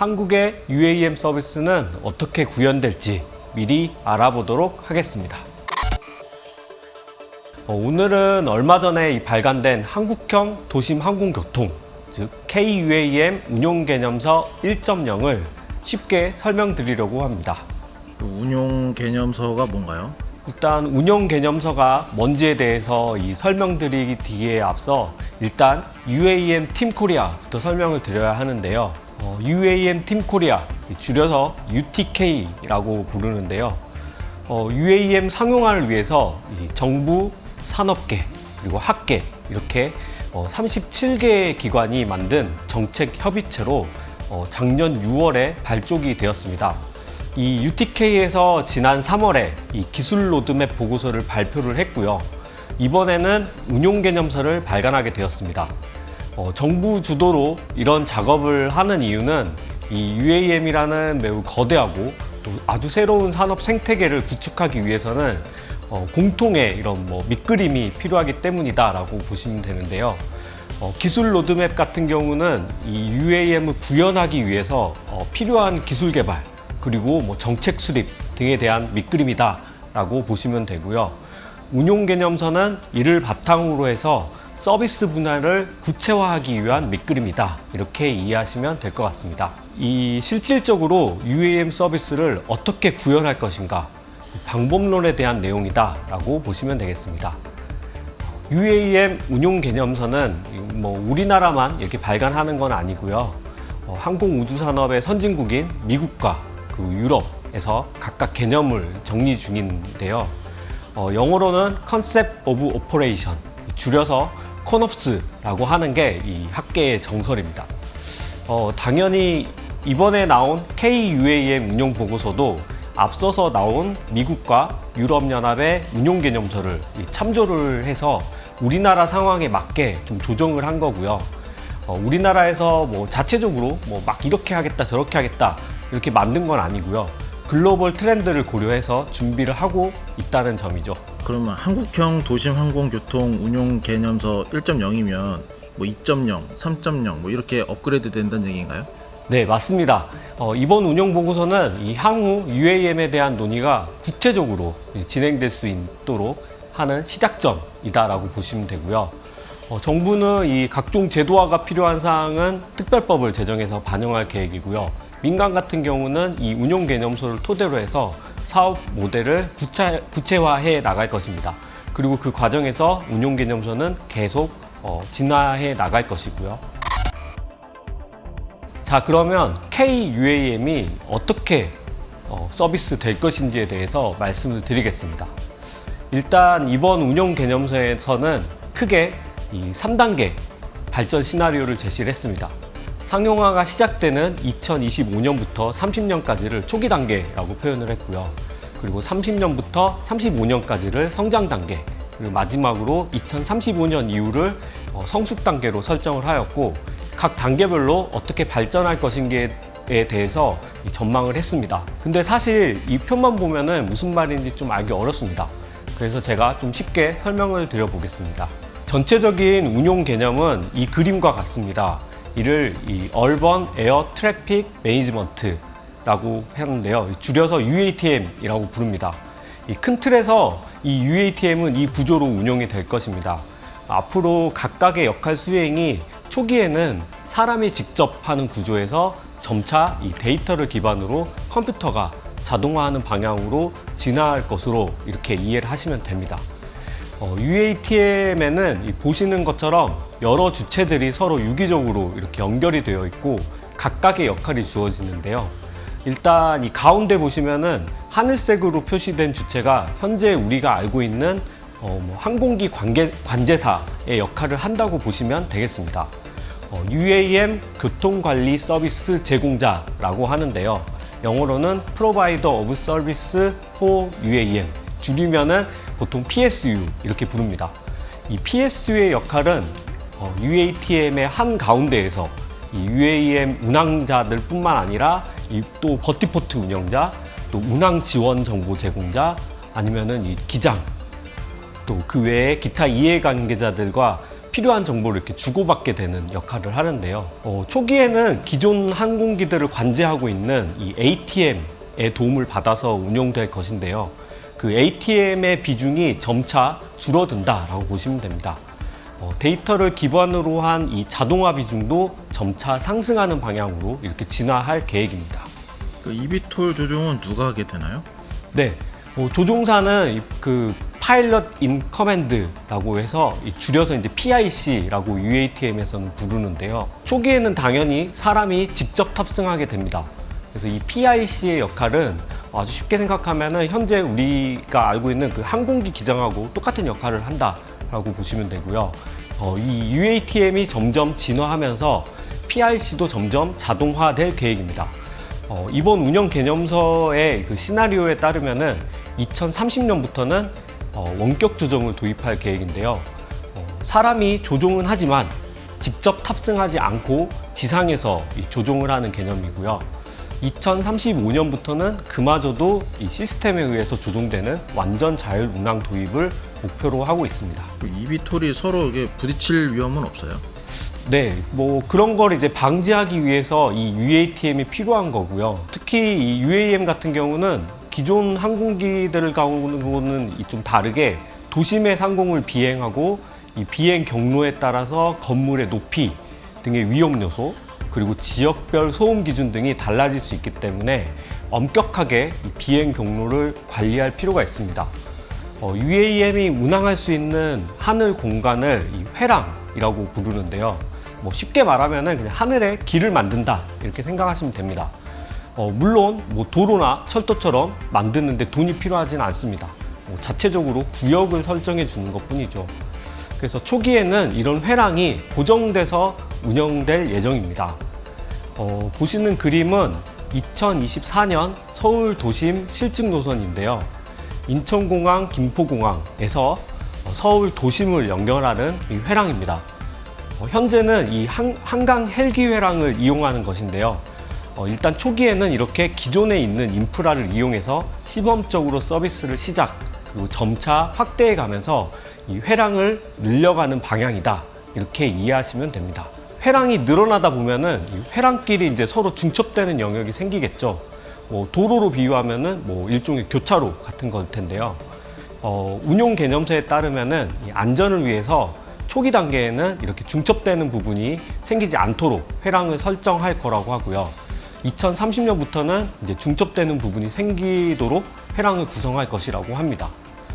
한국의 UAM 서비스는 어떻게 구현될지 미리 알아보도록 하겠습니다. 오늘은 얼마 전에 발간된 한국형 도심 항공교통, 즉 KUAM 운용개념서 1.0을 쉽게 설명드리려고 합니다. 운용 개념서가 뭔가요? 일단 운용개념서가 뭔지에 대해서 설명드리기에 앞서 일단 UAM 팀 코리아부터 설명을 드려야 하는데요. UAM 팀 코리아, 줄여서 UTK라고 부르는데요. UAM 상용화를 위해서 정부, 산업계, 그리고 학계 이렇게 37개의 기관이 만든 정책 협의체로 작년 6월에 발족이 되었습니다. 이 UTK에서 지난 3월에 이 기술 로드맵 보고서를 발표를 했고요. 이번에는 운용개념서를 발간하게 되었습니다. 정부 주도로 이런 작업을 하는 이유는 이 UAM이라는 매우 거대하고 또 아주 새로운 산업 생태계를 구축하기 위해서는 공통의 이런 밑그림이 필요하기 때문이다라고 보시면 되는데요. 기술 로드맵 같은 경우는 이 UAM을 구현하기 위해서 필요한 기술 개발 그리고 정책 수립 등에 대한 밑그림이다라고 보시면 되고요. 운용개념서는 이를 바탕으로 해서 서비스 분야를 구체화하기 위한 밑그림이다, 이렇게 이해하시면 될 것 같습니다. 이 실질적으로 UAM 서비스를 어떻게 구현할 것인가, 방법론에 대한 내용이다 라고 보시면 되겠습니다. UAM 운용개념서는 우리나라만 이렇게 발간하는 건 아니고요. 항공우주산업의 선진국인 미국과 유럽에서 각각 개념을 정리 중인데요. 영어로는 Concept of Operation, 줄여서 CONOPS라고 하는 게 이 학계의 정설입니다. 당연히 이번에 나온 KUAM 운용 보고서도 앞서서 나온 미국과 유럽연합의 운용개념서를 참조를 해서 우리나라 상황에 맞게 좀 조정을 한 거고요. 우리나라에서 자체적으로 막 이렇게 하겠다 저렇게 하겠다 이렇게 만든 건 아니고요. 글로벌 트렌드를 고려해서 준비를 하고 있다는 점이죠. 그러면 한국형 도심 항공교통 운용 개념서 1.0이면 2.0, 3.0 이렇게 업그레이드 된다는 얘기인가요? 네, 맞습니다. 이번 운용 보고서는 이 향후 UAM에 대한 논의가 구체적으로 진행될 수 있도록 하는 시작점이다라고 보시면 되고요. 정부는 이 각종 제도화가 필요한 사항은 특별법을 제정해서 반영할 계획이고요. 민간 같은 경우는 이 운용 개념서를 토대로 해서 사업 모델을 구체화해 나갈 것입니다. 그리고 그 과정에서 운용 개념서는 계속 진화해 나갈 것이고요. 자, 그러면 KUAM이 어떻게 서비스 될 것인지에 대해서 말씀을 드리겠습니다. 일단 이번 운용 개념서에서는 크게 이 3단계 발전 시나리오를 제시를 했습니다. 상용화가 시작되는 2025년부터 30년까지를 초기 단계라고 표현을 했고요. 그리고 30년부터 35년까지를 성장 단계, 그리고 마지막으로 2035년 이후를 성숙 단계로 설정을 하였고, 각 단계별로 어떻게 발전할 것인지에 대해서 전망을 했습니다. 근데 사실 이 표만 보면은 무슨 말인지 좀 알기 어렵습니다. 그래서 제가 좀 쉽게 설명을 드려보겠습니다. 전체적인 운용 개념은 이 그림과 같습니다. 이를 Urban Air Traffic Management라고 하는데요. 줄여서 UATM이라고 부릅니다. 이 큰 틀에서 이 UATM은 이 구조로 운용이 될 것입니다. 앞으로 각각의 역할 수행이 초기에는 사람이 직접 하는 구조에서 점차 이 데이터를 기반으로 컴퓨터가 자동화하는 방향으로 진화할 것으로 이렇게 이해를 하시면 됩니다. UATM에는 보시는 것처럼 여러 주체들이 서로 유기적으로 이렇게 연결이 되어 있고 각각의 역할이 주어지는데요. 일단 이 가운데 보시면은 하늘색으로 표시된 주체가 현재 우리가 알고 있는 항공기 관제사의 역할을 한다고 보시면 되겠습니다. UAM 교통관리 서비스 제공자라고 하는데요. 영어로는 Provider of Service for UAM, 줄이면은 보통 PSU 이렇게 부릅니다. 이 PSU의 역할은 UATM의 한 가운데에서 이 UAM 운항자들 뿐만 아니라 또 버티포트 운영자, 또 운항 지원 정보 제공자, 아니면은 이 기장, 또 그 외에 기타 이해관계자들과 필요한 정보를 이렇게 주고받게 되는 역할을 하는데요. 초기에는 기존 항공기들을 관제하고 있는 이 ATM의 도움을 받아서 운용될 것인데요. 그 ATM의 비중이 점차 줄어든다라고 보시면 됩니다. 데이터를 기반으로 한 이 자동화 비중도 점차 상승하는 방향으로 이렇게 진화할 계획입니다. 그 eVTOL 조종은 누가 하게 되나요? 네, 조종사는 그 파일럿 인 커맨드라고 해서 줄여서 이제 PIC라고 UATM에서는 부르는데요. 초기에는 당연히 사람이 직접 탑승하게 됩니다. 그래서 이 PIC의 역할은 아주 쉽게 생각하면은 현재 우리가 알고 있는 그 항공기 기장하고 똑같은 역할을 한다라고 보시면 되고요. 이 UATM이 점점 진화하면서 PIC도 점점 자동화될 계획입니다. 이번 운영 개념서의 그 시나리오에 따르면은 2030년부터는 원격 조종을 도입할 계획인데요. 사람이 조종은 하지만 직접 탑승하지 않고 지상에서 조종을 하는 개념이고요. 2035년부터는 그마저도 이 시스템에 의해서 조종되는 완전 자율 운항 도입을 목표로 하고 있습니다. 그 eVTOL이 서로 이게 부딪힐 위험은 없어요? 네, 그런 걸 이제 방지하기 위해서 이 UATM이 필요한 거고요. 특히 이 UAM 같은 경우는 기존 항공기들하고는 좀 다르게 도심의 상공을 비행하고 이 비행 경로에 따라서 건물의 높이 등의 위험 요소 그리고 지역별 소음 기준 등이 달라질 수 있기 때문에 엄격하게 이 비행 경로를 관리할 필요가 있습니다. UAM이 운항할 수 있는 하늘 공간을 이 회랑이라고 부르는데요. 쉽게 말하면 그냥 하늘에 길을 만든다 이렇게 생각하시면 됩니다. 물론 도로나 철도처럼 만드는데 돈이 필요하지는 않습니다. 자체적으로 구역을 설정해 주는 것 뿐이죠. 그래서 초기에는 이런 회랑이 고정돼서 운영될 예정입니다. 보시는 그림은 2024년 서울 도심 실증 노선인데요. 인천공항, 김포공항에서 서울 도심을 연결하는 이 회랑입니다. 현재는 이 한강 헬기 회랑을 이용하는 것인데요. 일단 초기에는 이렇게 기존에 있는 인프라를 이용해서 시범적으로 서비스를 시작, 그리고 점차 확대해 가면서 이 회랑을 늘려가는 방향이다. 이렇게 이해하시면 됩니다. 회랑이 늘어나다 보면은 이 회랑끼리 이제 서로 중첩되는 영역이 생기겠죠. 도로로 비유하면은 일종의 교차로 같은 걸 텐데요. 운용 개념서에 따르면은 이 안전을 위해서 초기 단계에는 이렇게 중첩되는 부분이 생기지 않도록 회랑을 설정할 거라고 하고요. 2030년부터는 이제 중첩되는 부분이 생기도록 회랑을 구성할 것이라고 합니다.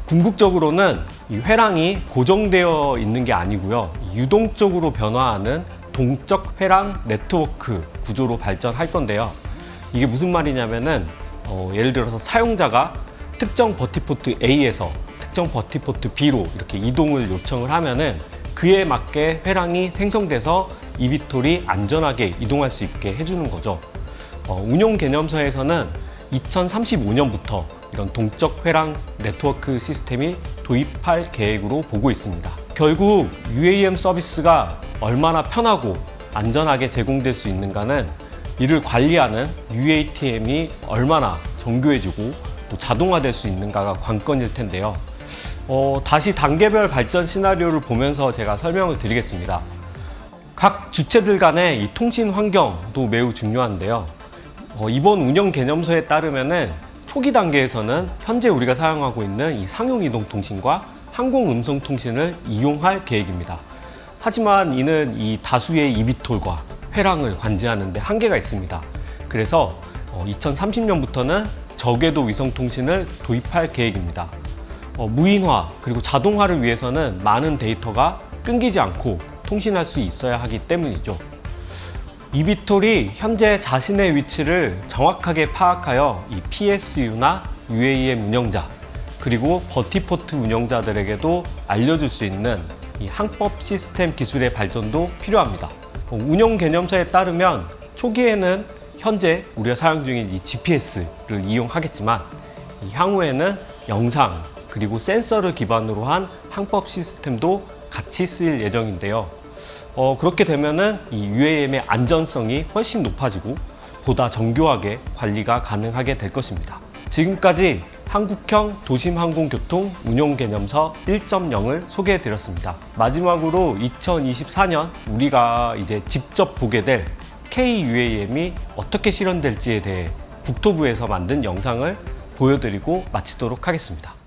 궁극적으로는 이 회랑이 고정되어 있는 게 아니고요. 유동적으로 변화하는 동적 회랑 네트워크 구조로 발전할 건데요. 이게 무슨 말이냐면은 예를 들어서 사용자가 특정 버티포트 A에서 특정 버티포트 B로 이렇게 이동을 요청을 하면은 그에 맞게 회랑이 생성돼서 eVTOL이 안전하게 이동할 수 있게 해주는 거죠. 운용 개념서에서는 2035년부터 이런 동적 회랑 네트워크 시스템이 도입할 계획으로 보고 있습니다. 결국 UAM 서비스가 얼마나 편하고 안전하게 제공될 수 있는가는 이를 관리하는 UATM이 얼마나 정교해지고 또 자동화될 수 있는가가 관건일 텐데요. 다시 단계별 발전 시나리오를 보면서 제가 설명을 드리겠습니다. 각 주체들 간의 이 통신 환경도 매우 중요한데요. 이번 운영 개념서에 따르면은 초기 단계에서는 현재 우리가 사용하고 있는 이 상용 이동 통신과 항공 음성 통신을 이용할 계획입니다. 하지만 이는 이 다수의 eVTOL과 회랑을 관제하는 데 한계가 있습니다. 그래서 2030년부터는 저궤도 위성 통신을 도입할 계획입니다. 무인화 그리고 자동화를 위해서는 많은 데이터가 끊기지 않고 통신할 수 있어야 하기 때문이죠. eVTOL이 현재 자신의 위치를 정확하게 파악하여 이 PSU나 UAM 운영자 그리고 버티포트 운영자들에게도 알려줄 수 있는 이 항법 시스템 기술의 발전도 필요합니다. 운영 개념서에 따르면 초기에는 현재 우리가 사용 중인 이 GPS를 이용하겠지만 향후에는 영상 그리고 센서를 기반으로 한 항법 시스템도 같이 쓰일 예정인데요. 그렇게 되면은 이 UAM의 안전성이 훨씬 높아지고 보다 정교하게 관리가 가능하게 될 것입니다. 지금까지 한국형 도심항공교통 운용개념서 1.0을 소개해 드렸습니다. 마지막으로 2024년 우리가 이제 직접 보게 될 KUAM이 어떻게 실현될지에 대해 국토부에서 만든 영상을 보여드리고 마치도록 하겠습니다.